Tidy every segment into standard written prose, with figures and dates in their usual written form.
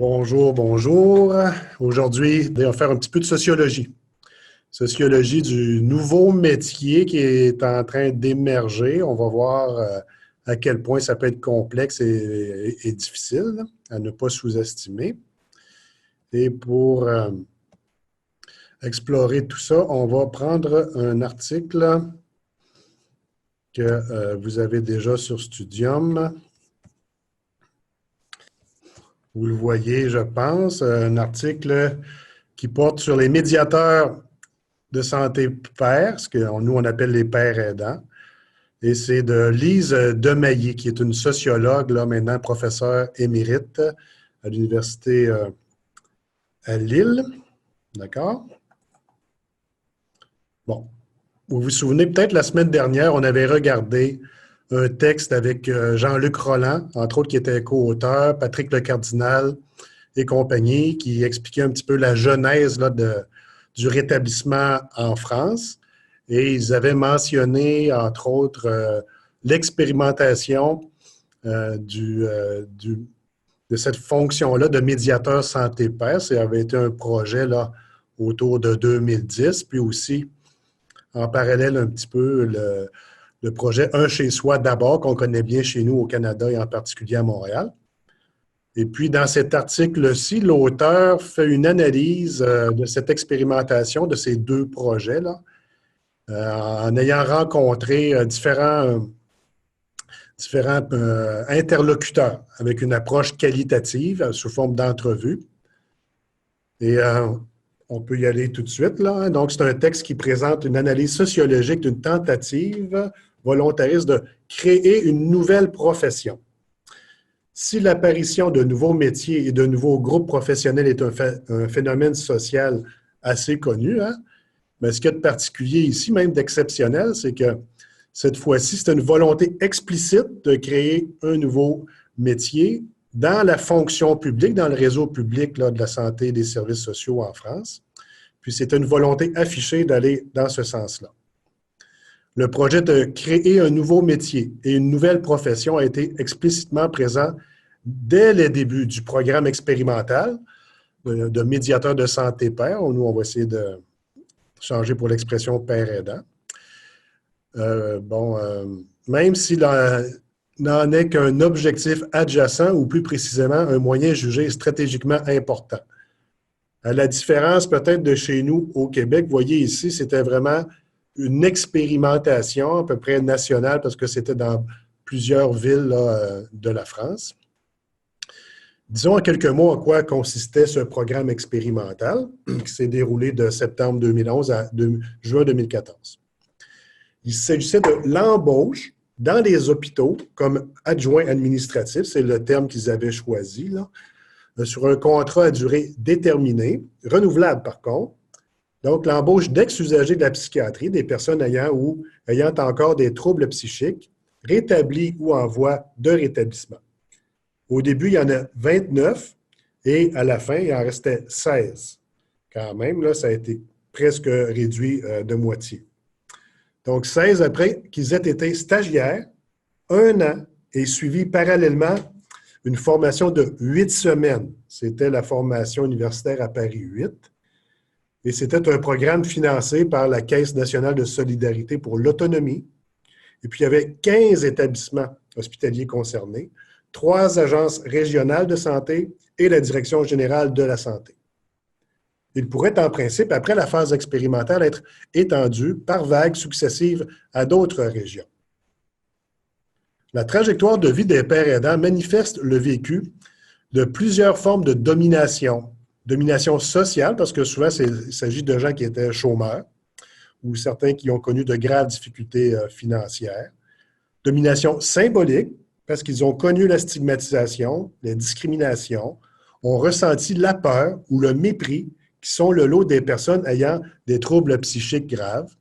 Bonjour, bonjour. Aujourd'hui, on va faire un petit peu de sociologie. Sociologie du nouveau métier qui est en train d'émerger. On va voir à quel point ça peut être complexe et difficile à ne pas sous-estimer. Et pour explorer tout ça, on va prendre un article que vous avez déjà sur Studium. Vous le voyez, je pense, un article qui porte sur les médiateurs de santé père, ce que nous, on appelle les pères aidants. Et c'est de Lise Demaillé, qui est une sociologue, là, maintenant professeure émérite à l'Université à Lille. D'accord? Bon. Vous vous souvenez, peut-être la semaine dernière, on avait regardé un texte avec Jean-Luc Rolland, entre autres, qui était co-auteur, Patrick Le Cardinal et compagnie, qui expliquait un petit peu la genèse là, du rétablissement en France. Et ils avaient mentionné, entre autres, l'expérimentation de cette fonction-là de médiateur santé-père. Ça avait été un projet là, autour de 2010, puis aussi, en parallèle un petit peu, le projet Un chez soi d'abord, qu'on connaît bien chez nous au Canada et en particulier à Montréal. Et puis, dans cet article-ci, l'auteur fait une analyse de cette expérimentation, de ces deux projets-là, en ayant rencontré différents interlocuteurs avec une approche qualitative sous forme d'entrevue. Et on peut y aller tout de suite, là. Donc, c'est un texte qui présente une analyse sociologique d'une tentative volontariste de créer une nouvelle profession. Si l'apparition de nouveaux métiers et de nouveaux groupes professionnels est un phénomène social assez connu, hein, mais ce qu'il y a de particulier ici, même d'exceptionnel, c'est que cette fois-ci, c'est une volonté explicite de créer un nouveau métier dans la fonction publique, dans le réseau public là, de la santé et des services sociaux en France. Puis c'est une volonté affichée d'aller dans ce sens-là. Le projet de créer un nouveau métier et une nouvelle profession a été explicitement présent dès le début du programme expérimental de médiateur de santé père. Nous, on va essayer de changer pour l'expression père aidant. Même s'il n'en est qu'un objectif adjacent ou plus précisément un moyen jugé stratégiquement important. À la différence peut-être de chez nous au Québec, vous voyez ici, c'était vraiment une expérimentation à peu près nationale parce que c'était dans plusieurs villes là, de la France. Disons en quelques mots en quoi consistait ce programme expérimental qui s'est déroulé de septembre 2011 à juin 2014. Il s'agissait de l'embauche dans les hôpitaux comme adjoint administratif, c'est le terme qu'ils avaient choisi, là, sur un contrat à durée déterminée, renouvelable par contre. Donc, l'embauche d'ex-usagers de la psychiatrie, des personnes ayant encore des troubles psychiques, rétablis ou en voie de rétablissement. Au début, il y en a 29 et à la fin, il en restait 16. Quand même, là, ça a été presque réduit de moitié. Donc, 16 après qu'ils aient été stagiaires, 1 an et suivi parallèlement une formation de 8 semaines. C'était la formation universitaire à Paris 8. Et c'était un programme financé par la Caisse nationale de solidarité pour l'autonomie. Et puis, il y avait 15 établissements hospitaliers concernés, 3 agences régionales de santé et la Direction générale de la santé. Il pourrait, en principe, après la phase expérimentale, être étendu par vagues successives à d'autres régions. La trajectoire de vie des pères aidants manifeste le vécu de plusieurs formes de domination. Domination sociale, parce que souvent, il s'agit de gens qui étaient chômeurs ou certains qui ont connu de graves difficultés financières. Domination symbolique, parce qu'ils ont connu la stigmatisation, la discrimination, ont ressenti la peur ou le mépris qui sont le lot des personnes ayant des troubles psychiques graves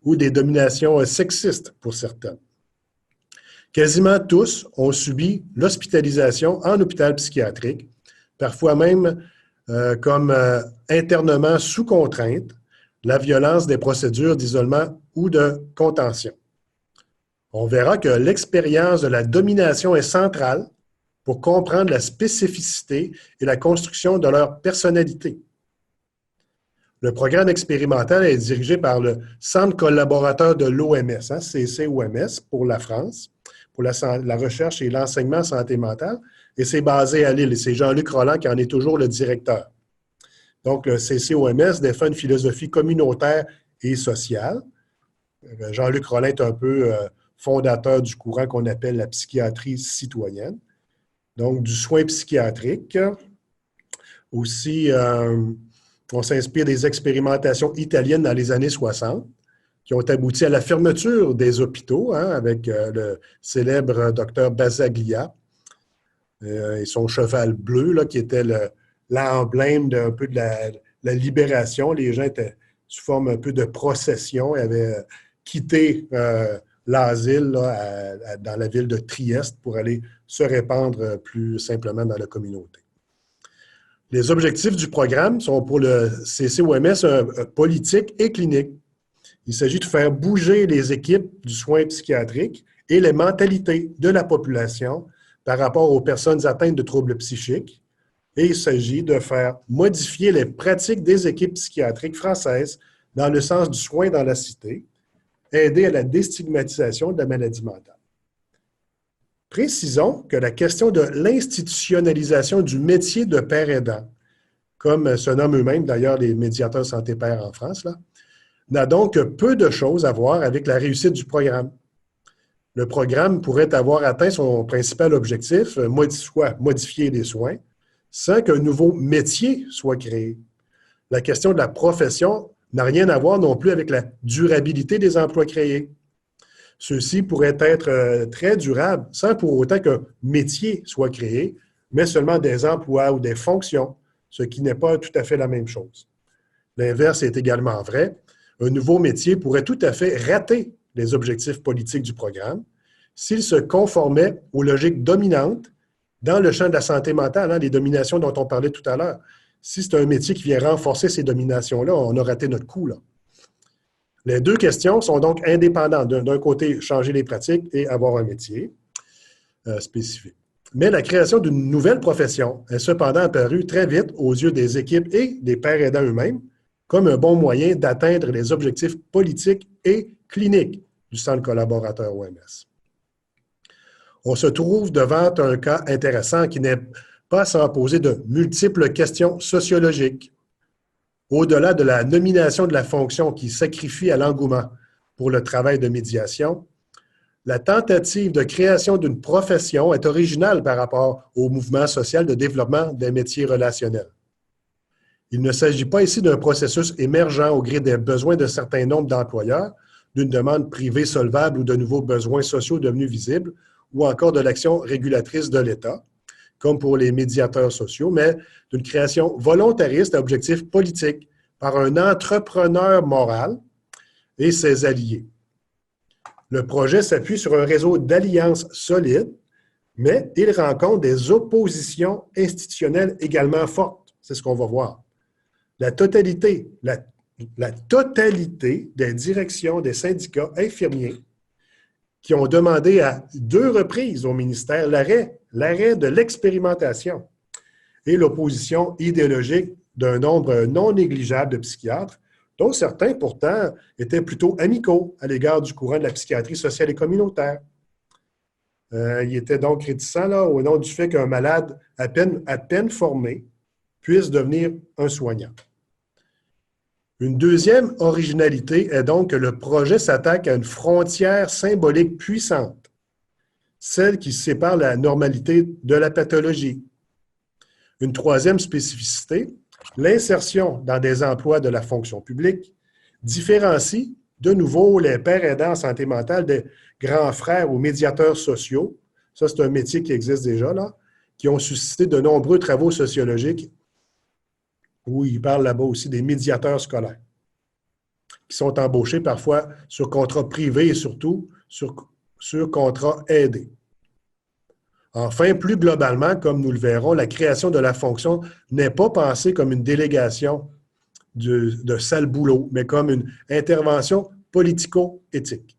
ou des dominations sexistes pour certaines. Quasiment tous ont subi l'hospitalisation en hôpital psychiatrique, parfois même comme internement sous contrainte, la violence des procédures d'isolement ou de contention. On verra que l'expérience de la domination est centrale pour comprendre la spécificité et la construction de leur personnalité. Le programme expérimental est dirigé par le Centre collaborateur de l'OMS, CCOMS pour la France, pour la recherche et l'enseignement en santé mentale, et c'est basé à Lille, et c'est Jean-Luc Rolland qui en est toujours le directeur. Donc, le CCOMS défend une philosophie communautaire et sociale. Jean-Luc Rolland est un peu fondateur du courant qu'on appelle la psychiatrie citoyenne, donc du soin psychiatrique. Aussi, on s'inspire des expérimentations italiennes dans les années 60 qui ont abouti à la fermeture des hôpitaux avec le célèbre docteur Basaglia et son cheval bleu là, qui était l'emblème d'un peu de la libération. Les gens étaient sous forme un peu de procession et avaient quitté l'asile dans la ville de Trieste pour aller se répandre plus simplement dans la communauté. Les objectifs du programme sont pour le CCOMS politique et clinique. Il s'agit de faire bouger les équipes du soin psychiatrique et les mentalités de la population par rapport aux personnes atteintes de troubles psychiques. Et il s'agit de faire modifier les pratiques des équipes psychiatriques françaises dans le sens du soin dans la cité, aider à la déstigmatisation de la maladie mentale. Précisons que la question de l'institutionnalisation du métier de père aidant, comme se nomment eux-mêmes d'ailleurs les médiateurs santé-père en France, n'a donc peu de choses à voir avec la réussite du programme. Le programme pourrait avoir atteint son principal objectif, soit modifier les soins, sans qu'un nouveau métier soit créé. La question de la profession n'a rien à voir non plus avec la durabilité des emplois créés. Ceux-ci pourraient être très durables sans pour autant qu'un métier soit créé, mais seulement des emplois ou des fonctions, ce qui n'est pas tout à fait la même chose. L'inverse est également vrai. Un nouveau métier pourrait tout à fait rater les objectifs politiques du programme s'il se conformait aux logiques dominantes dans le champ de la santé mentale, les dominations dont on parlait tout à l'heure. Si c'est un métier qui vient renforcer ces dominations-là, on a raté notre coup, là. Les deux questions sont donc indépendantes. D'un côté, changer les pratiques et avoir un métier spécifique. Mais la création d'une nouvelle profession est cependant apparue très vite aux yeux des équipes et des pères aidants eux-mêmes comme un bon moyen d'atteindre les objectifs politiques et cliniques du Centre collaborateur OMS. On se trouve devant un cas intéressant qui n'est pas sans poser de multiples questions sociologiques. Au-delà de la nomination de la fonction qui sacrifie à l'engouement pour le travail de médiation, la tentative de création d'une profession est originale par rapport au mouvement social de développement des métiers relationnels. Il ne s'agit pas ici d'un processus émergent au gré des besoins d'un certain nombre d'employeurs, d'une demande privée solvable ou de nouveaux besoins sociaux devenus visibles, ou encore de l'action régulatrice de l'État, comme pour les médiateurs sociaux, mais d'une création volontariste à objectif politique par un entrepreneur moral et ses alliés. Le projet s'appuie sur un réseau d'alliances solides, mais il rencontre des oppositions institutionnelles également fortes. C'est ce qu'on va voir. La totalité des directions des syndicats infirmiers qui ont demandé à 2 reprises au ministère l'arrêt de l'expérimentation et l'opposition idéologique d'un nombre non négligeable de psychiatres, dont certains pourtant étaient plutôt amicaux à l'égard du courant de la psychiatrie sociale et communautaire. Il était donc réticent au nom du fait qu'un malade à peine formé puisse devenir un soignant. Une deuxième originalité est donc que le projet s'attaque à une frontière symbolique puissante, celle qui sépare la normalité de la pathologie. Une troisième spécificité, l'insertion dans des emplois de la fonction publique, différencie de nouveau les pères aidants en santé mentale des grands frères ou médiateurs sociaux. Ça, c'est un métier qui existe déjà, qui ont suscité de nombreux travaux sociologiques où il parle là-bas aussi des médiateurs scolaires, qui sont embauchés parfois sur contrat privé et surtout sur contrat aidé. Enfin, plus globalement, comme nous le verrons, la création de la fonction n'est pas pensée comme une délégation de sale boulot, mais comme une intervention politico-éthique.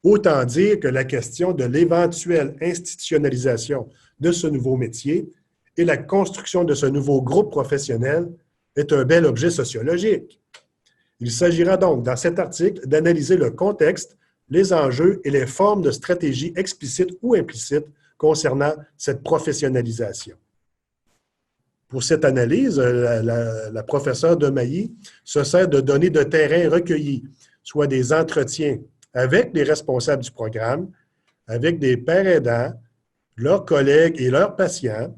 Autant dire que la question de l'éventuelle institutionnalisation de ce nouveau métier et la construction de ce nouveau groupe professionnel est un bel objet sociologique. Il s'agira donc, dans cet article, d'analyser le contexte, les enjeux et les formes de stratégies explicites ou implicites concernant cette professionnalisation. Pour cette analyse, la professeure Demailly se sert de données de terrain recueillies, soit des entretiens avec les responsables du programme, avec des pairs aidants, leurs collègues et leurs patients.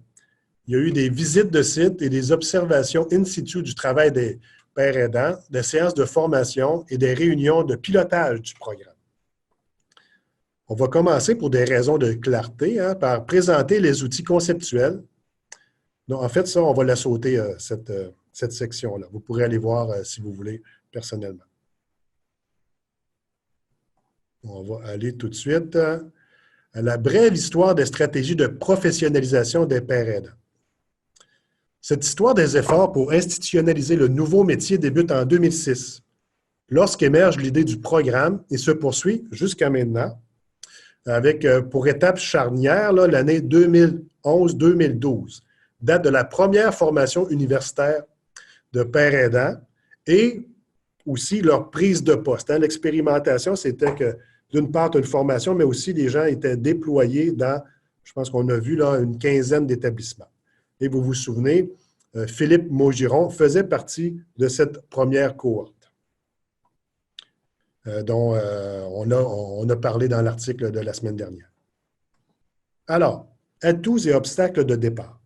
Il y a eu des visites de sites et des observations in situ du travail des pairs aidants, des séances de formation et des réunions de pilotage du programme. On va commencer pour des raisons de clarté par présenter les outils conceptuels. Donc, en fait, ça, on va la sauter, cette section-là. Vous pourrez aller voir si vous voulez personnellement. On va aller tout de suite à la brève histoire des stratégies de professionnalisation des pairs aidants. Cette histoire des efforts pour institutionnaliser le nouveau métier débute en 2006, lorsqu'émerge l'idée du programme et se poursuit jusqu'à maintenant, avec pour étape charnière l'année 2011-2012, date de la première formation universitaire de pairs aidants et aussi leur prise de poste. L'expérimentation, c'était que d'une part, une formation, mais aussi les gens étaient déployés dans, je pense qu'on a vu là, une quinzaine d'établissements. Et vous vous souvenez, Philippe Maugiron faisait partie de cette première cohorte dont on a parlé dans l'article de la semaine dernière. Alors, atouts et obstacles de départ.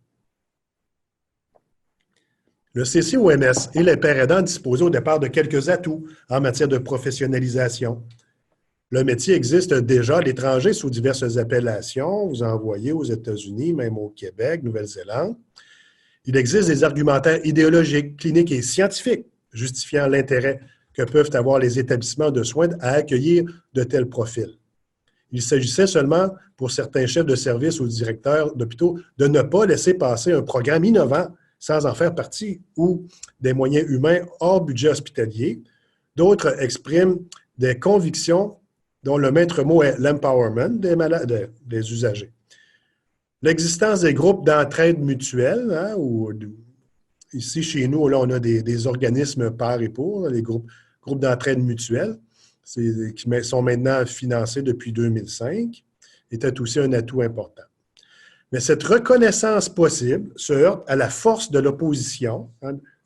Le CCOMS et les pairs aidants disposaient au départ de quelques atouts en matière de professionnalisation. Le métier existe déjà à l'étranger sous diverses appellations. Vous en voyez aux États-Unis, même au Québec, Nouvelle-Zélande. Il existe des argumentaires idéologiques, cliniques et scientifiques justifiant l'intérêt que peuvent avoir les établissements de soins à accueillir de tels profils. Il s'agissait seulement, pour certains chefs de service ou directeurs d'hôpitaux, de ne pas laisser passer un programme innovant sans en faire partie ou des moyens humains hors budget hospitalier. D'autres expriment des convictions dont le maître mot est l'empowerment des usagers. L'existence des groupes d'entraide mutuelle, ici chez nous, là, on a des organismes par et pour, les groupes d'entraide mutuelle, qui sont maintenant financés depuis 2005, était aussi un atout important. Mais cette reconnaissance possible se heurte à la force de l'opposition,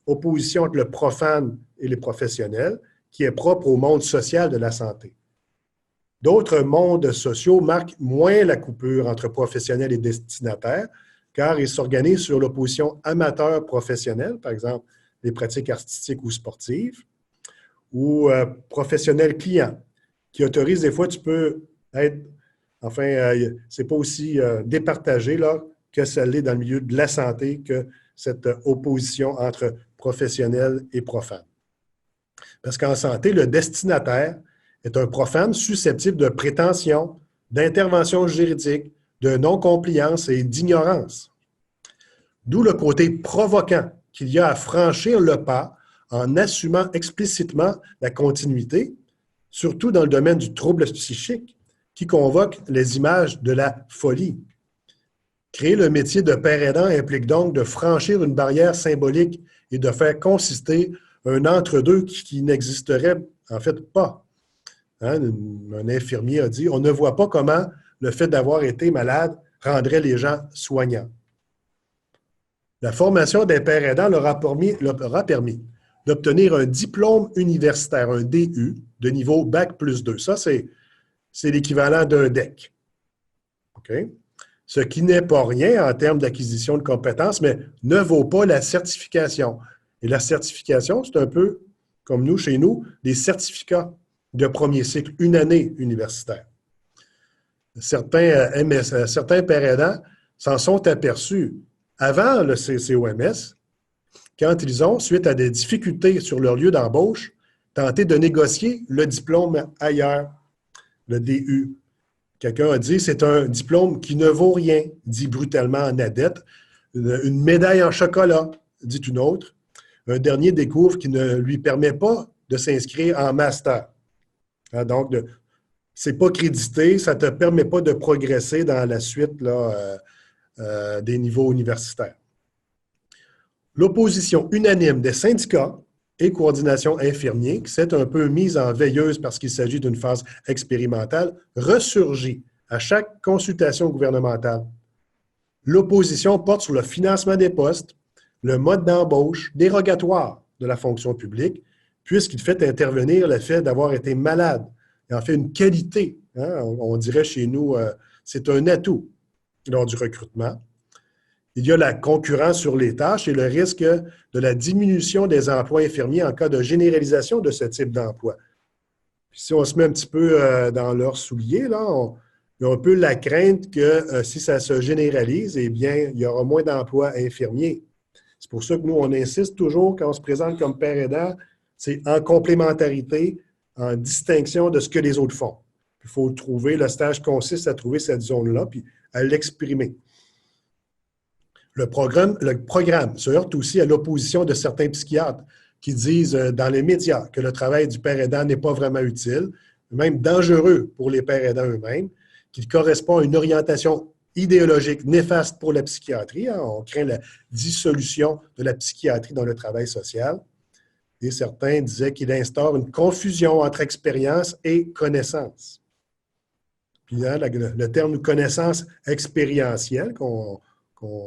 opposition entre le profane et les professionnels, qui est propre au monde social de la santé. D'autres mondes sociaux marquent moins la coupure entre professionnels et destinataires, car ils s'organisent sur l'opposition amateur-professionnel, par exemple les pratiques artistiques ou sportives, ou professionnel-client, qui autorise des fois, tu peux être, c'est pas aussi départagé là, que ça l'est dans le milieu de la santé, que cette opposition entre professionnel et profane. Parce qu'en santé, le destinataire est un profane susceptible de prétention, d'intervention juridique, de non-compliance et d'ignorance. D'où le côté provoquant qu'il y a à franchir le pas en assumant explicitement la continuité, surtout dans le domaine du trouble psychique, qui convoque les images de la folie. Créer le métier de père aidant implique donc de franchir une barrière symbolique et de faire consister un entre-deux qui n'existerait en fait pas. Un infirmier a dit « On ne voit pas comment le fait d'avoir été malade rendrait les gens soignants. » La formation des pairs aidants leur aura permis d'obtenir un diplôme universitaire, un DU, de niveau Bac+2. Ça, c'est l'équivalent d'un DEC. Okay? Ce qui n'est pas rien en termes d'acquisition de compétences, mais ne vaut pas la certification. Et la certification, c'est un peu, comme nous, chez nous, des certificats de premier cycle, une année universitaire. Certains pairs aidants s'en sont aperçus avant le CCOMS, quand ils ont, suite à des difficultés sur leur lieu d'embauche, tenté de négocier le diplôme ailleurs, le DU. Quelqu'un a dit, c'est un diplôme qui ne vaut rien, dit brutalement Nadette. Une médaille en chocolat, dit une autre. Un dernier découvre qui ne lui permet pas de s'inscrire en master. Donc, c'est pas crédité, ça ne te permet pas de progresser dans la suite là, des niveaux universitaires. L'opposition unanime des syndicats et coordination infirmiers, qui s'est un peu mise en veilleuse parce qu'il s'agit d'une phase expérimentale, ressurgit à chaque consultation gouvernementale. L'opposition porte sur le financement des postes, le mode d'embauche dérogatoire de la fonction publique, puisqu'il fait intervenir le fait d'avoir été malade. Et en fait, une qualité, hein, on dirait chez nous, c'est un atout lors du recrutement. Il y a la concurrence sur les tâches et le risque de la diminution des emplois infirmiers en cas de généralisation de ce type d'emploi. Si on se met un petit peu dans leurs souliers, là, il y a un peu la crainte que si ça se généralise, eh bien, il y aura moins d'emplois infirmiers. C'est pour ça que nous, on insiste toujours quand on se présente comme père aidant, c'est en complémentarité, en distinction de ce que les autres font. Il faut trouver, le stage consiste à trouver cette zone-là, puis à l'exprimer. Le programme se heurte aussi à l'opposition de certains psychiatres qui disent dans les médias que le travail du père aidant n'est pas vraiment utile, même dangereux pour les pères aidants eux-mêmes, qu'il correspond à une orientation idéologique néfaste pour la psychiatrie. Hein. On craint la dissolution de la psychiatrie dans le travail social. Et certains disaient qu'il instaure une confusion entre expérience et connaissance. Puis hein, le terme connaissance expérientielle qu'on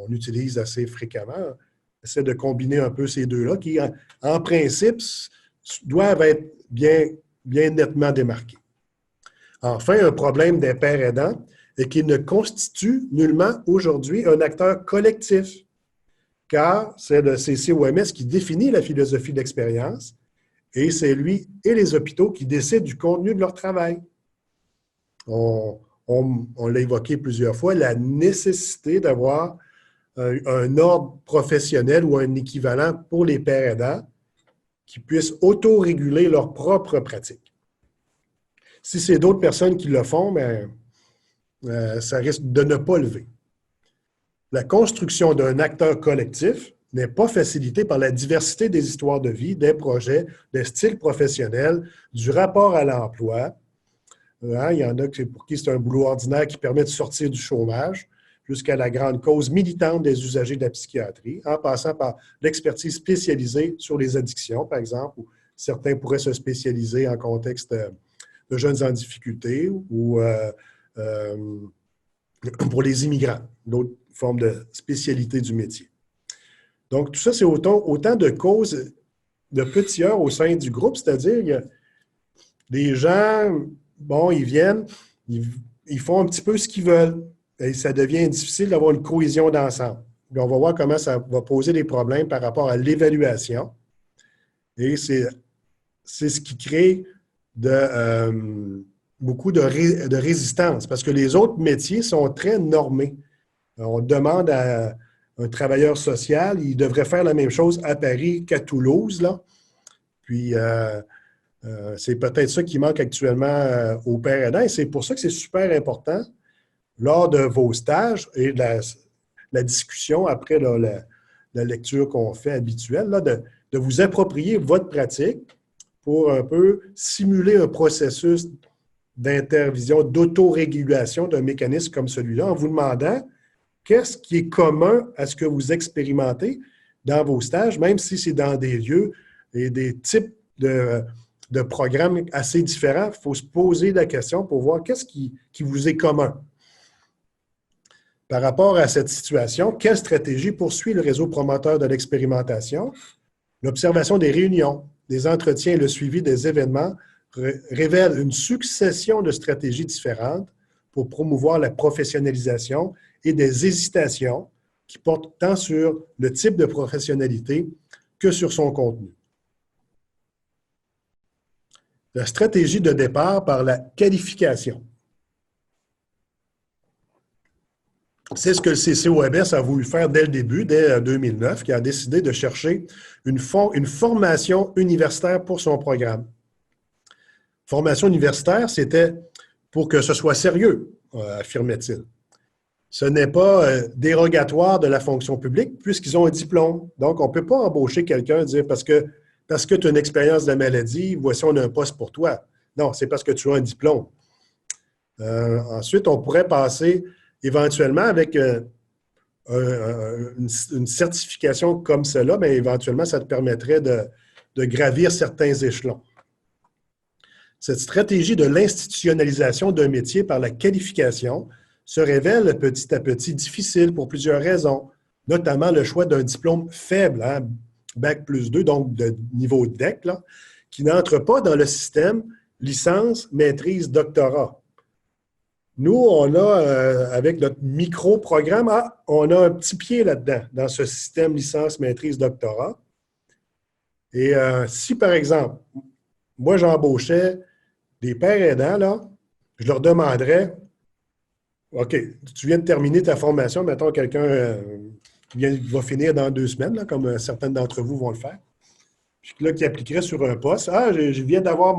utilise assez fréquemment, essaie de combiner un peu ces deux-là, qui, en principe, doivent être bien nettement démarqués. Enfin, un problème des pères aidants est qu'ils ne constituent nullement aujourd'hui un acteur collectif, car c'est le CCOMS qui définit la philosophie de l'expérience et c'est lui et les hôpitaux qui décident du contenu de leur travail. On l'a évoqué plusieurs fois, la nécessité d'avoir un ordre professionnel ou un équivalent pour les pères aidants qui puissent autoréguler leur propre pratique. Si c'est d'autres personnes qui le font, bien, ça risque de ne pas lever. La construction d'un acteur collectif n'est pas facilitée par la diversité des histoires de vie, des projets, des styles professionnels, du rapport à l'emploi. Hein, il y en a pour qui c'est un boulot ordinaire qui permet de sortir du chômage, jusqu'à la grande cause militante des usagers de la psychiatrie, en passant par l'expertise spécialisée sur les addictions, par exemple, où certains pourraient se spécialiser en contexte de jeunes en difficulté ou pour les immigrants, d'autres formes de spécialité du métier. Donc, tout ça, c'est autant de causes de petits heurts au sein du groupe, c'est-à-dire il y a des gens, bon, ils viennent, ils font un petit peu ce qu'ils veulent. Et ça devient difficile d'avoir une cohésion d'ensemble. On va voir comment ça va poser des problèmes par rapport à l'évaluation. Et c'est ce qui crée beaucoup de résistance, parce que les autres métiers sont très normés. On demande à un travailleur social, il devrait faire la même chose à Paris qu'à Toulouse, là. Puis, c'est peut-être ça qui manque actuellement aux pères aidants. Et c'est pour ça que c'est super important lors de vos stages et de la discussion après là, la lecture qu'on fait habituelle, là, de vous approprier votre pratique pour un peu simuler un processus d'intervision, d'autorégulation d'un mécanisme comme celui-là, en vous demandant qu'est-ce qui est commun à ce que vous expérimentez dans vos stages, même si c'est dans des lieux et des types de programmes assez différents. Il faut se poser la question pour voir qu'est-ce qui vous est commun. Par rapport à cette situation, quelle stratégie poursuit le réseau promoteur de l'expérimentation? L'observation des réunions, des entretiens et le suivi des événements révèlent une succession de stratégies différentes pour promouvoir la professionnalisation et des hésitations qui portent tant sur le type de professionnalité que sur son contenu. La stratégie de départ par la qualification. C'est ce que le CCOMS a voulu faire dès le début, dès 2009, qui a décidé de chercher une formation universitaire pour son programme. Formation universitaire, c'était pour que ce soit sérieux, affirmait-il. Ce n'est pas dérogatoire de la fonction publique puisqu'ils ont un diplôme. Donc, on ne peut pas embaucher quelqu'un et dire parce que tu as une expérience de la maladie, voici, on a un poste pour toi. Non, c'est parce que tu as un diplôme. Ensuite, on pourrait passer éventuellement avec une certification comme cela, mais éventuellement, ça te permettrait de gravir certains échelons. Cette stratégie de l'institutionnalisation d'un métier par la qualification se révèle petit à petit difficile pour plusieurs raisons, notamment le choix d'un diplôme faible, hein, Bac plus 2, donc de niveau DEC, là, qui n'entre pas dans le système licence, maîtrise, doctorat. Nous, on a, avec notre micro-programme, on a un petit pied là-dedans, dans ce système licence, maîtrise, doctorat. Et si, par exemple, moi, j'embauchais des pères aidants, là, je leur demanderais, OK, tu viens de terminer ta formation, mettons quelqu'un va finir dans 2 semaines, là, comme certains d'entre vous vont le faire, puis là, qui appliquerait sur un poste. Ah, je viens d'avoir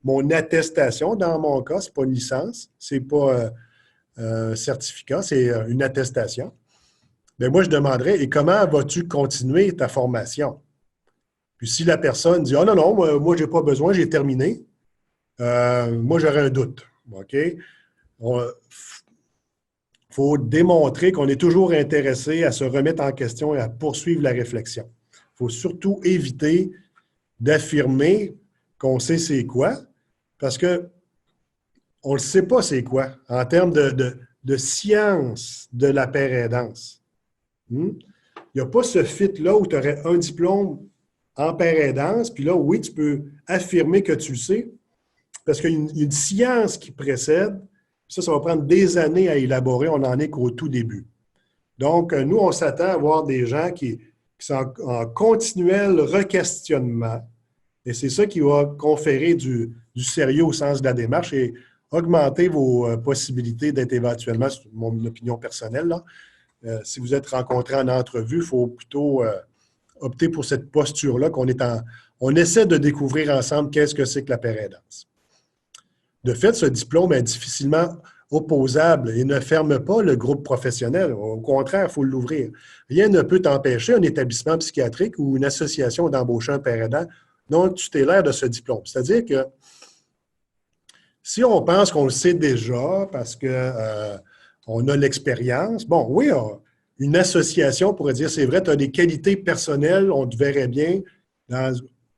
mon attestation, dans mon cas, ce n'est pas une licence, ce n'est pas un certificat, c'est une attestation. Bien, moi, je demanderais, et comment vas-tu continuer ta formation? Puis si la personne dit, ah non, non, moi je n'ai pas besoin, j'ai terminé, moi, j'aurais un doute. OK? Il faut démontrer qu'on est toujours intéressé à se remettre en question et à poursuivre la réflexion. Il faut surtout éviter d'affirmer qu'on sait c'est quoi, parce qu'on ne le sait pas c'est quoi en termes de science de la paire-aidance. Il n'y a pas ce fit-là où tu aurais un diplôme en paire-aidance, puis là, oui, tu peux affirmer que tu le sais, parce qu'il y a une science qui précède. Ça va prendre des années à élaborer. On n'en est qu'au tout début. Donc, nous, on s'attend à voir des gens qui sont en continuel requestionnement. Et c'est ça qui va conférer du sérieux au sens de la démarche et augmenter vos possibilités d'être éventuellement, c'est mon opinion personnelle, là, si vous êtes rencontré en entrevue, il faut plutôt opter pour cette posture-là on essaie de découvrir ensemble qu'est-ce que c'est que la paire-aidance. De fait, ce diplôme est difficilement opposable et ne ferme pas le groupe professionnel. Au contraire, il faut l'ouvrir. Rien ne peut empêcher un établissement psychiatrique ou une association d'embaucher un père aidant non tutélaire de ce diplôme. C'est-à-dire que si on pense qu'on le sait déjà parce qu'on a l'expérience, bon, oui, une association pourrait dire, c'est vrai, tu as des qualités personnelles, on te verrait bien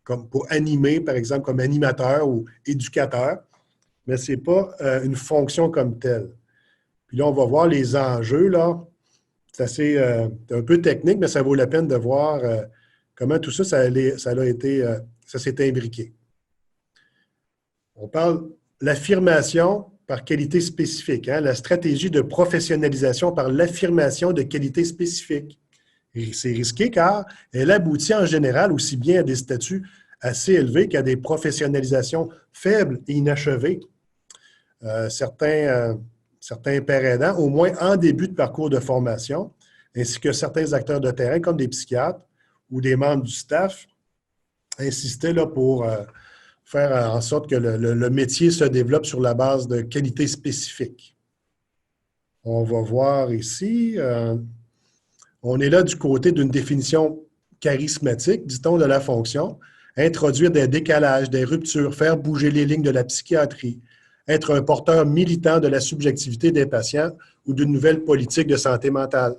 comme pour animer, par exemple, comme animateur ou éducateur, mais ce n'est pas une fonction comme telle. Puis là, on va voir les enjeux, là. C'est un peu technique, mais ça vaut la peine de voir comment tout ça, ça s'est imbriqué. On parle de l'affirmation par qualité spécifique, hein, la stratégie de professionnalisation par l'affirmation de qualité spécifique. C'est risqué car elle aboutit en général aussi bien à des statuts assez élevés qu'à des professionnalisations faibles et inachevées. Certains pères aidants, au moins en début de parcours de formation, ainsi que certains acteurs de terrain, comme des psychiatres ou des membres du staff, insistaient là, pour faire en sorte que le métier se développe sur la base de qualités spécifiques. On va voir ici, on est là du côté d'une définition charismatique, dit-on, de la fonction, introduire des décalages, des ruptures, faire bouger les lignes de la psychiatrie, être un porteur militant de la subjectivité des patients ou d'une nouvelle politique de santé mentale.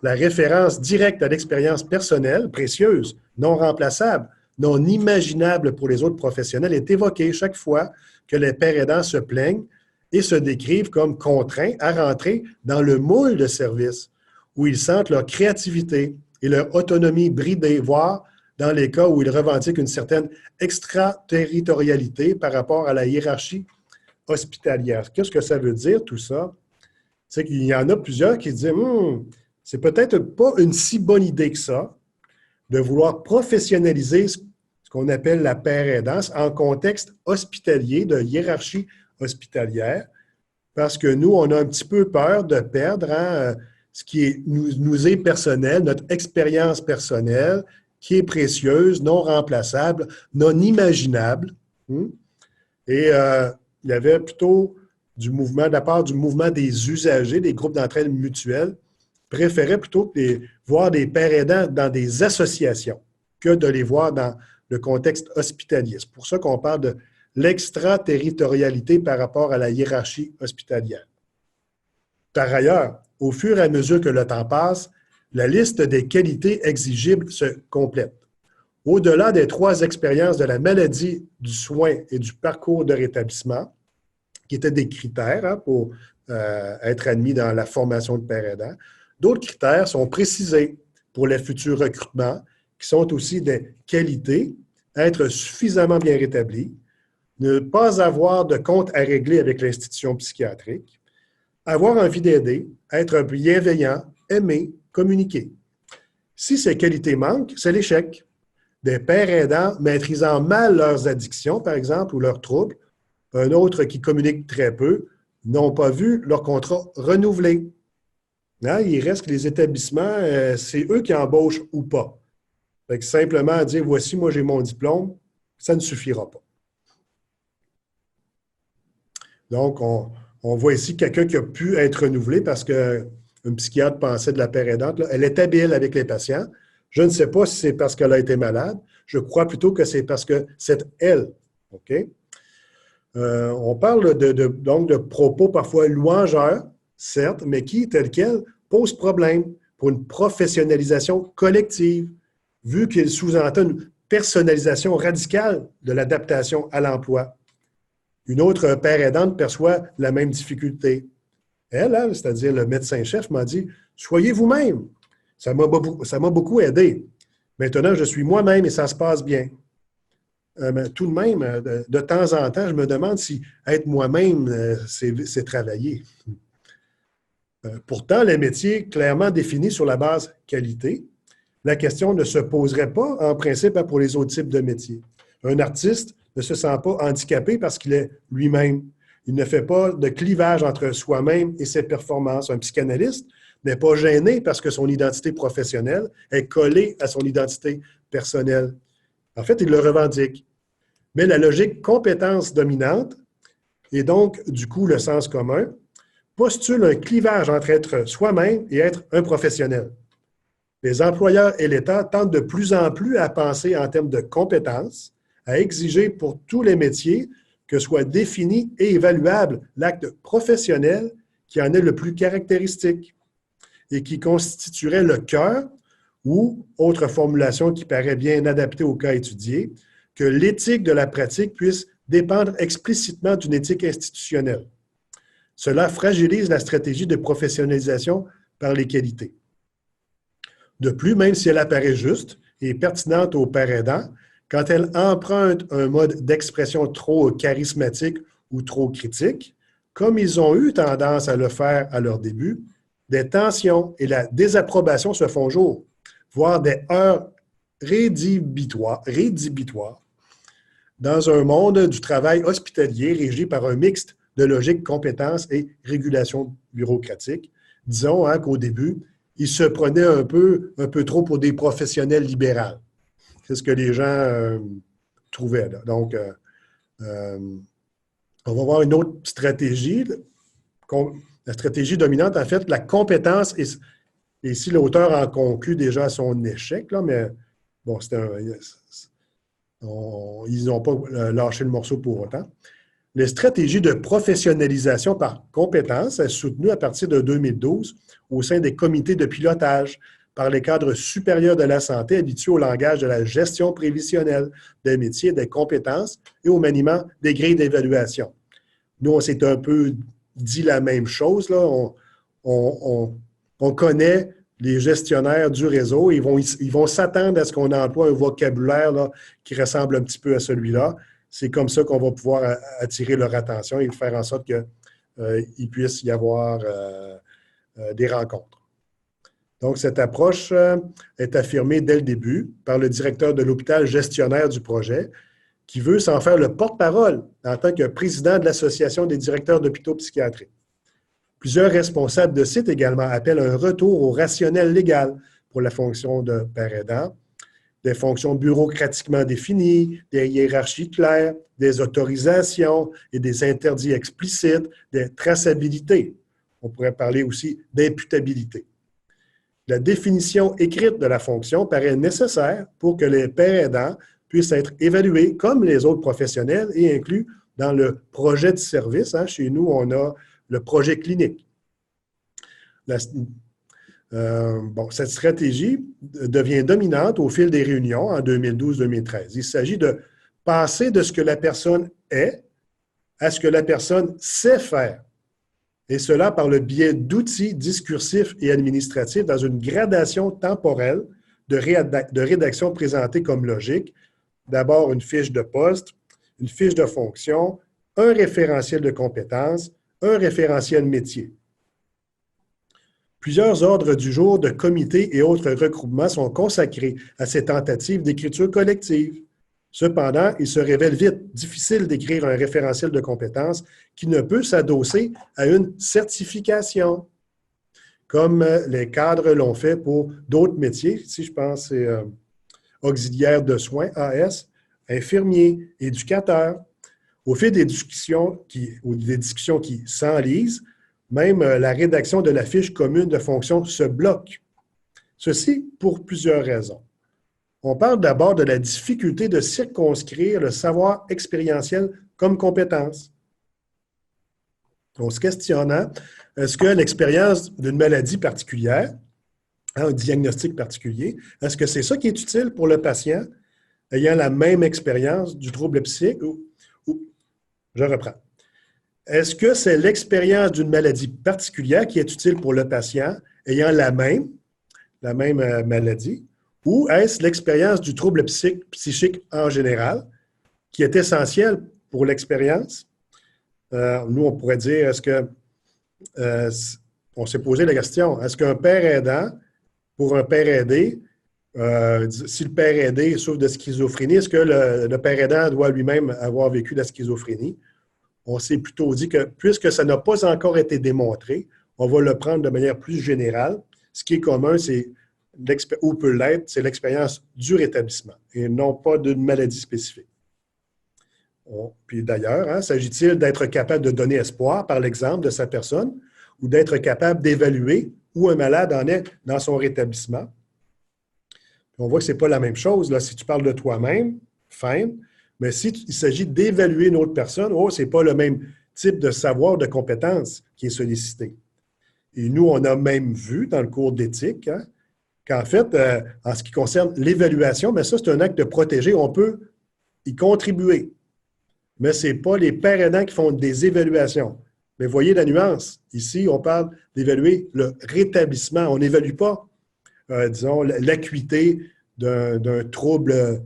La référence directe à l'expérience personnelle, précieuse, non remplaçable, non imaginable pour les autres professionnels, est évoquée chaque fois que les pères aidants se plaignent et se décrivent comme contraints à rentrer dans le moule de service où ils sentent leur créativité et leur autonomie bridée, voire dans les cas où ils revendiquent une certaine extraterritorialité par rapport à la hiérarchie hospitalière. Qu'est-ce que ça veut dire, tout ça? C'est qu'il y en a plusieurs qui disent c'est peut-être pas une si bonne idée que ça de vouloir professionnaliser ce qu'on appelle la paire-aidance en contexte hospitalier, de hiérarchie hospitalière, parce que nous, on a un petit peu peur de perdre ce qui nous est personnel, notre expérience personnelle, qui est précieuse, non remplaçable, non imaginable. Et il y avait plutôt de la part du mouvement des usagers, des groupes d'entraide mutuelle, préféraient plutôt voir des pères aidants dans des associations que de les voir dans le contexte hospitalier. C'est pour ça qu'on parle de l'extraterritorialité par rapport à la hiérarchie hospitalière. Par ailleurs, au fur et à mesure que le temps passe, la liste des qualités exigibles se complète. Au-delà des 3 expériences de la maladie, du soin et du parcours de rétablissement, qui étaient des critères pour être admis dans la formation de père aidant, d'autres critères sont précisés pour les futurs recrutements, qui sont aussi des qualités, être suffisamment bien rétabli, ne pas avoir de compte à régler avec l'institution psychiatrique, avoir envie d'aider, être bienveillant, aimer, communiquer. Si ces qualités manquent, c'est l'échec. Des pères aidants maîtrisant mal leurs addictions, par exemple, ou leurs troubles, un autre qui communique très peu, n'ont pas vu leur contrat renouvelé. Hein? Il reste que les établissements, c'est eux qui embauchent ou pas. Fait que simplement dire, voici, moi j'ai mon diplôme, ça ne suffira pas. Donc, on voit ici quelqu'un qui a pu être renouvelé parce qu'un psychiatre pensait de la père aidante. Là, elle est habile avec les patients. Je ne sais pas si c'est parce qu'elle a été malade. Je crois plutôt que c'est parce que c'est elle. OK? On parle donc de propos parfois louangeurs, certes, mais qui, tel quel, posent problème pour une professionnalisation collective, vu qu'il sous-entend une personnalisation radicale de l'adaptation à l'emploi. Une autre père aidante perçoit la même difficulté. Elle, c'est-à-dire le médecin-chef, m'a dit « Soyez vous-même. Ça m'a beaucoup aidé. Maintenant, je suis moi-même et ça se passe bien. » Mais tout de même, de temps en temps, je me demande si être moi-même, c'est travailler. Pourtant, les métiers clairement définis sur la base qualité, la question ne se poserait pas en principe pour les autres types de métiers. Un artiste ne se sent pas handicapé parce qu'il est lui-même. Il ne fait pas de clivage entre soi-même et ses performances. Un psychanalyste n'est pas gêné parce que son identité professionnelle est collée à son identité personnelle. En fait, il le revendique. Mais la logique compétence dominante, et donc, du coup, le sens commun, postule un clivage entre être soi-même et être un professionnel. Les employeurs et l'État tentent de plus en plus à penser en termes de compétences, à exiger pour tous les métiers que soit défini et évaluable l'acte professionnel qui en est le plus caractéristique et qui constituerait le cœur ou, autre formulation qui paraît bien adaptée au cas étudié, que l'éthique de la pratique puisse dépendre explicitement d'une éthique institutionnelle. Cela fragilise la stratégie de professionnalisation par les qualités. De plus, même si elle apparaît juste et pertinente aux pères aidants, quand elle emprunte un mode d'expression trop charismatique ou trop critique, comme ils ont eu tendance à le faire à leur début, des tensions et la désapprobation se font jour, voire des heurts rédhibitoires dans un monde du travail hospitalier régi par un mixte de logique, compétence et régulation bureaucratique. Disons qu'au début, ils se prenaient un peu trop pour des professionnels libéraux. C'est ce que les gens trouvaient. Là. Donc, on va voir une autre stratégie. La stratégie dominante, en fait, la compétence, et ici l'auteur en conclut déjà son échec, là, mais bon, ils n'ont pas lâché le morceau pour autant. Les stratégies de professionnalisation par compétence sont soutenues à partir de 2012 au sein des comités de pilotage par les cadres supérieurs de la santé habitués au langage de la gestion prévisionnelle des métiers, des compétences et au maniement des grilles d'évaluation. Nous, on s'est un peu dit la même chose. Là. On connaît les gestionnaires du réseau. Ils vont s'attendre à ce qu'on emploie un vocabulaire là, qui ressemble un petit peu à celui-là. C'est comme ça qu'on va pouvoir attirer leur attention et faire en sorte qu'il puisse y avoir des rencontres. Donc, cette approche est affirmée dès le début par le directeur de l'hôpital gestionnaire du projet, qui veut s'en faire le porte-parole en tant que président de l'Association des directeurs d'hôpitaux psychiatriques. Plusieurs responsables de site également appellent un retour au rationnel légal pour la fonction de père aidant, des fonctions bureaucratiquement définies, des hiérarchies claires, des autorisations et des interdits explicites, des traçabilités. On pourrait parler aussi d'imputabilité. La définition écrite de la fonction paraît nécessaire pour que les pères aidants puissent être évalués comme les autres professionnels et inclus dans le projet de service. Chez nous, on a le projet clinique. La- bon, cette stratégie devient dominante au fil des réunions en 2012-2013. Il s'agit de passer de ce que la personne est à ce que la personne sait faire, et cela par le biais d'outils discursifs et administratifs dans une gradation temporelle de rédaction présentée comme logique. D'abord, une fiche de poste, une fiche de fonction, un référentiel de compétences, un référentiel métier. Plusieurs ordres du jour de comités et autres regroupements sont consacrés à ces tentatives d'écriture collective. Cependant, il se révèle vite difficile d'écrire un référentiel de compétences qui ne peut s'adosser à une certification, comme les cadres l'ont fait pour d'autres métiers. Ici, je pense c'est auxiliaire de soins, AS, infirmier, éducateur. Au fil des discussions qui s'enlisent, même la rédaction de la fiche commune de fonction se bloque. Ceci pour plusieurs raisons. On parle d'abord de la difficulté de circonscrire le savoir expérientiel comme compétence. On se questionnant, est-ce que l'expérience d'une maladie particulière, un diagnostic particulier, est-ce que c'est ça qui est utile pour le patient ayant la même expérience du trouble psychique? Je reprends. Est-ce que c'est l'expérience d'une maladie particulière qui est utile pour le patient ayant la même maladie? Ou est-ce l'expérience du trouble psychique en général qui est essentielle pour l'expérience? Nous, on pourrait dire, on s'est posé la question, est-ce qu'un père aidant, pour un père aidé, si le père aidé souffre de schizophrénie, est-ce que le père aidant doit lui-même avoir vécu la schizophrénie? On s'est plutôt dit que, puisque ça n'a pas encore été démontré, on va le prendre de manière plus générale. Ce qui est commun, ou peut l'être, c'est l'expérience du rétablissement et non pas d'une maladie spécifique. Puis d'ailleurs, s'agit-il d'être capable de donner espoir par l'exemple de sa personne ou d'être capable d'évaluer où un malade en est dans son rétablissement? Puis on voit que ce n'est pas la même chose. Là, si tu parles de toi-même, fine, mais s'il s'agit d'évaluer une autre personne, ce n'est pas le même type de savoir, de compétence qui est sollicité. Et nous, on a même vu dans le cours d'éthique, qu'en fait, en ce qui concerne l'évaluation, mais ça, c'est un acte protégé, on peut y contribuer. Mais ce n'est pas les pères aidants qui font des évaluations. Mais voyez la nuance. Ici, on parle d'évaluer le rétablissement. On n'évalue pas, disons, l'acuité d'un trouble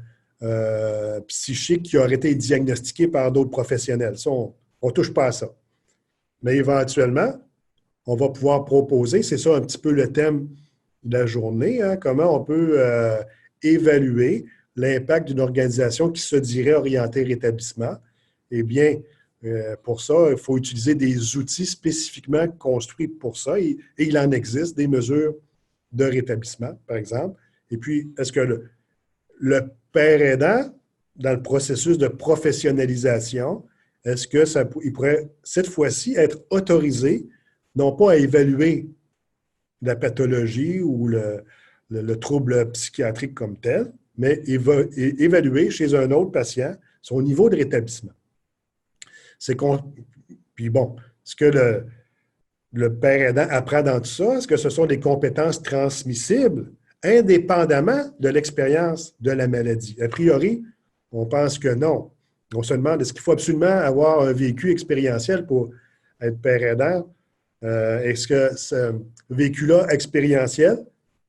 psychique qui aurait été diagnostiqué par d'autres professionnels. Ça, on ne touche pas à ça. Mais éventuellement, on va pouvoir proposer, c'est ça un petit peu le thème de la journée, comment on peut évaluer l'impact d'une organisation qui se dirait orientée rétablissement. Eh bien, pour ça, il faut utiliser des outils spécifiquement construits pour ça et il en existe des mesures de rétablissement, par exemple. Et puis, est-ce que le père aidant, dans le processus de professionnalisation, est-ce qu'il pourrait, cette fois-ci, être autorisé, non pas à évaluer la pathologie ou le trouble psychiatrique comme tel, mais évaluer chez un autre patient son niveau de rétablissement. Puis bon, ce que le père aidant apprend dans tout ça, est-ce que ce sont des compétences transmissibles indépendamment de l'expérience de la maladie? A priori, on pense que non. On se demande, est-ce qu'il faut absolument avoir un vécu expérientiel pour être père aidant? Est-ce que ce vécu-là expérientiel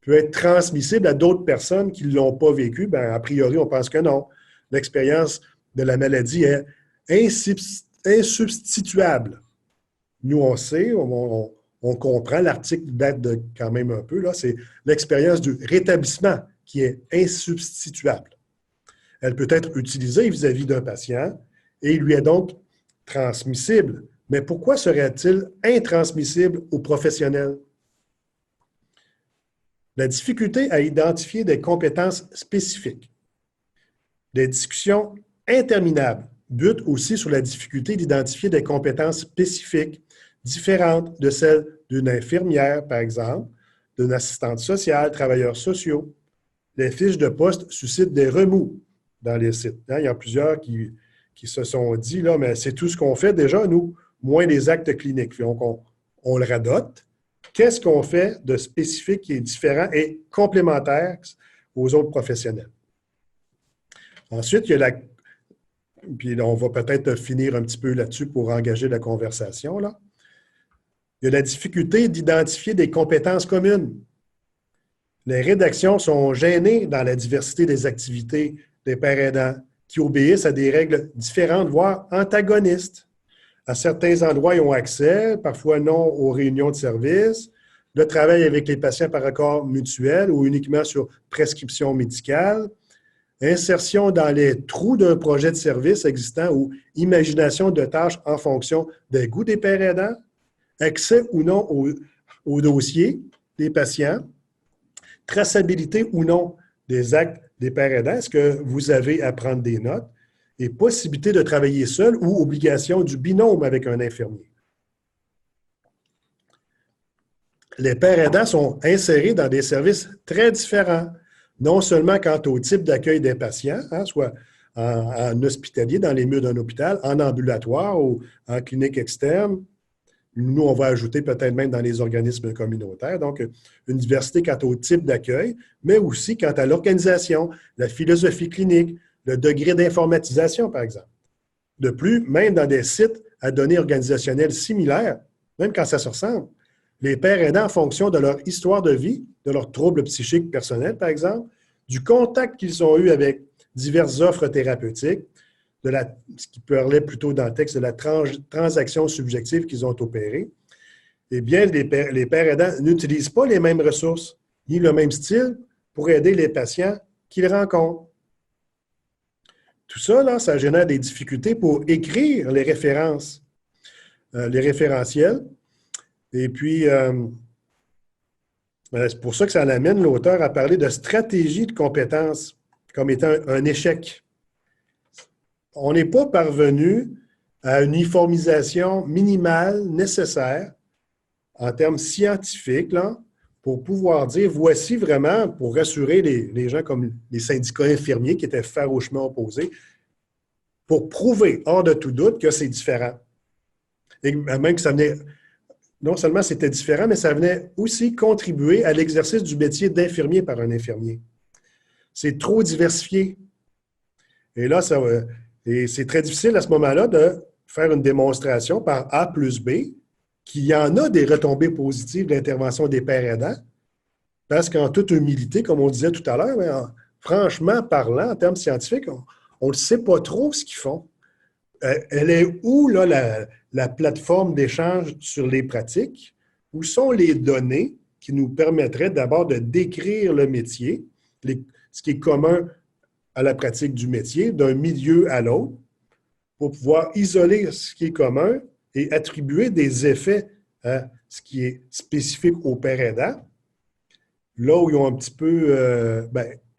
peut être transmissible à d'autres personnes qui ne l'ont pas vécu? Bien, a priori, on pense que non. L'expérience de la maladie est insubstituable. Nous, on sait, on comprend, l'article date de quand même un peu, là, c'est l'expérience du rétablissement qui est insubstituable. Elle peut être utilisée vis-à-vis d'un patient et il lui est donc transmissible. Mais pourquoi serait-il intransmissible aux professionnels? La difficulté à identifier des compétences spécifiques. Des discussions interminables butent aussi sur la difficulté d'identifier des compétences spécifiques différentes de celles d'une infirmière, par exemple, d'une assistante sociale, travailleurs sociaux. Les fiches de poste suscitent des remous dans les sites. Il y a plusieurs qui se sont dit, mais c'est tout ce qu'on fait déjà, nous, moins les actes cliniques. Donc, on le radote. qu'est-ce qu'on fait de spécifique qui est différent et complémentaire aux autres professionnels? Ensuite, il y a la... Puis on va peut-être finir un petit peu là-dessus pour engager la conversation, là. Il y a la difficulté d'identifier des compétences communes. Les rédactions sont gênées dans la diversité des activités des pères aidants qui obéissent à des règles différentes, voire antagonistes. À certains endroits, ils ont accès, parfois non, aux réunions de service, le travail avec les patients par accord mutuel ou uniquement sur prescription médicale, insertion dans les trous d'un projet de service existant ou imagination de tâches en fonction des goûts des pères aidants, accès ou non au dossier des patients, traçabilité ou non des actes des pères aidants, est-ce que vous avez à prendre des notes, et possibilité de travailler seul ou obligation du binôme avec un infirmier. Les pères aidants sont insérés dans des services très différents, non seulement quant au type d'accueil des patients, soit en hospitalier, dans les murs d'un hôpital, en ambulatoire ou en clinique externe. Nous, on va ajouter peut-être même dans les organismes communautaires. Donc, une diversité quant au type d'accueil, mais aussi quant à l'organisation, la philosophie clinique, le degré d'informatisation, par exemple. De plus, même dans des sites à données organisationnelles similaires, même quand ça se ressemble, les pères aidants, en fonction de leur histoire de vie, de leurs troubles psychiques personnels, par exemple, du contact qu'ils ont eu avec diverses offres thérapeutiques, ce qui parlait plutôt dans le texte de la transaction subjective qu'ils ont opérée, eh bien, les pères aidants n'utilisent pas les mêmes ressources ni le même style pour aider les patients qu'ils rencontrent. Tout ça, là, ça génère des difficultés pour écrire les références, les référentiels. Et puis, c'est pour ça que ça l'amène l'auteur à parler de stratégie de compétences comme étant un échec. On n'est pas parvenu à une uniformisation minimale nécessaire en termes scientifiques là, pour pouvoir dire, voici vraiment, pour rassurer les gens comme les syndicats infirmiers qui étaient farouchement opposés, pour prouver, hors de tout doute, que c'est différent. Et même que ça venait, non seulement c'était différent, mais ça venait aussi contribuer à l'exercice du métier d'infirmier par un infirmier. C'est trop diversifié. Et là, et c'est très difficile à ce moment-là de faire une démonstration par A plus B qu'il y en a des retombées positives de l'intervention des pères aidants, parce qu'en toute humilité, comme on disait tout à l'heure, franchement parlant, en termes scientifiques, on ne sait pas trop ce qu'ils font. Elle est où là, la plateforme d'échange sur les pratiques? Où sont les données qui nous permettraient d'abord de décrire le métier, ce qui est commun à la pratique du métier, d'un milieu à l'autre, pour pouvoir isoler ce qui est commun et attribuer des effets à ce qui est spécifique aux pères aidants. Là où ils ont un petit peu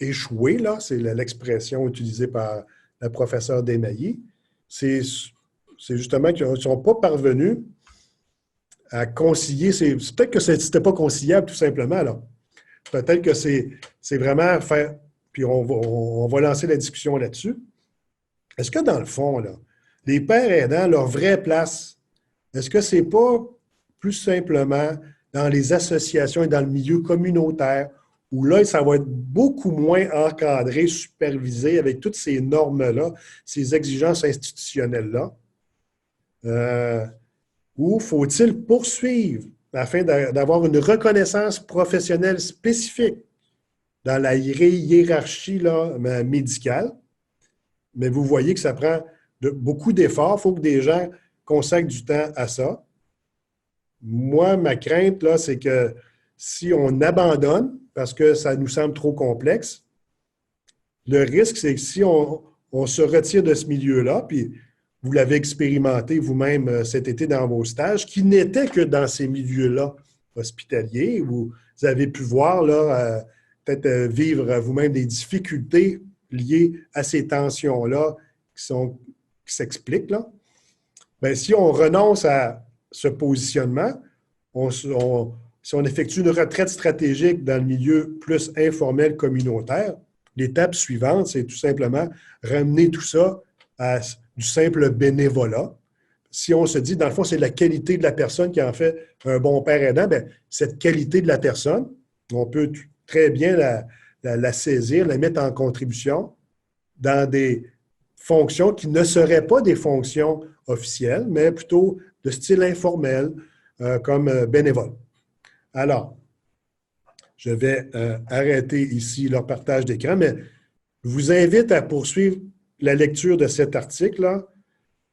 échoué, là, c'est l'expression utilisée par la professeure Desmailly, c'est justement qu'ils ne sont pas parvenus à concilier. Peut-être que ce n'était pas conciliable tout simplement. Là. Peut-être que c'est vraiment faire, puis on va lancer la discussion là-dessus. Est-ce que dans le fond, là, les pères aidants, leur vraie place, est-ce que ce n'est pas plus simplement dans les associations et dans le milieu communautaire où là, ça va être beaucoup moins encadré, supervisé avec toutes ces normes-là, ces exigences institutionnelles-là? Ou faut-il poursuivre afin d'avoir une reconnaissance professionnelle spécifique dans la hiérarchie là, médicale? Mais vous voyez que ça prend beaucoup d'efforts. Il faut que des gens consacrent du temps à ça. Moi, ma crainte, là, c'est que si on abandonne, parce que ça nous semble trop complexe, le risque, c'est que si on se retire de ce milieu-là, puis vous l'avez expérimenté vous-même cet été dans vos stages, qui n'étaient que dans ces milieux-là hospitaliers, où vous avez pu voir, là, peut-être vivre vous-même des difficultés liées à ces tensions-là qui s'expliquent, là. Bien, si on renonce à ce positionnement, si on effectue une retraite stratégique dans le milieu plus informel communautaire, l'étape suivante, c'est tout simplement ramener tout ça à du simple bénévolat. si on se dit, dans le fond, c'est la qualité de la personne qui en fait un bon père aidant, bien, cette qualité de la personne, on peut très bien la saisir, la mettre en contribution dans des fonctions qui ne seraient pas des fonctions officielles, mais plutôt de style informel, comme bénévole. Alors, je vais arrêter ici leur partage d'écran, mais je vous invite à poursuivre la lecture de cet article-là.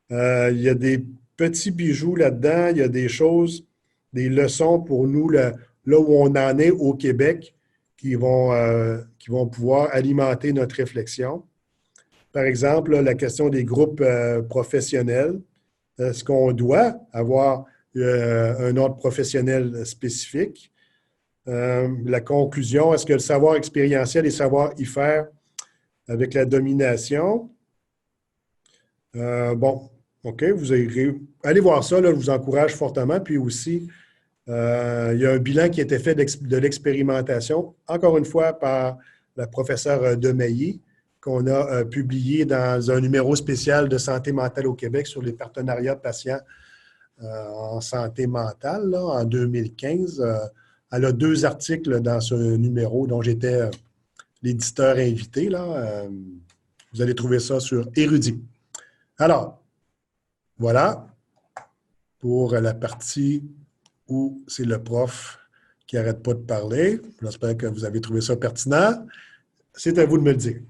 Il y a des petits bijoux là-dedans, il y a des choses, des leçons pour nous, là où on en est au Québec, qui vont pouvoir alimenter notre réflexion. Par exemple, là, la question des groupes professionnels. Est-ce qu'on doit avoir un ordre professionnel spécifique? La conclusion, est-ce que le savoir expérientiel et savoir y faire avec la domination? Bon, OK, allez voir ça, là, je vous encourage fortement. Puis aussi, il y a un bilan qui a été fait de l'expérimentation, encore une fois par la professeure Demailly, qu'on a publié dans un numéro spécial de Santé mentale au Québec sur les partenariats patients en santé mentale, là, en 2015. Elle a 2 articles dans ce numéro dont j'étais l'éditeur invité. Là. Vous allez trouver ça sur Érudit. Alors, voilà pour la partie où c'est le prof qui n'arrête pas de parler. J'espère que vous avez trouvé ça pertinent. C'est à vous de me le dire.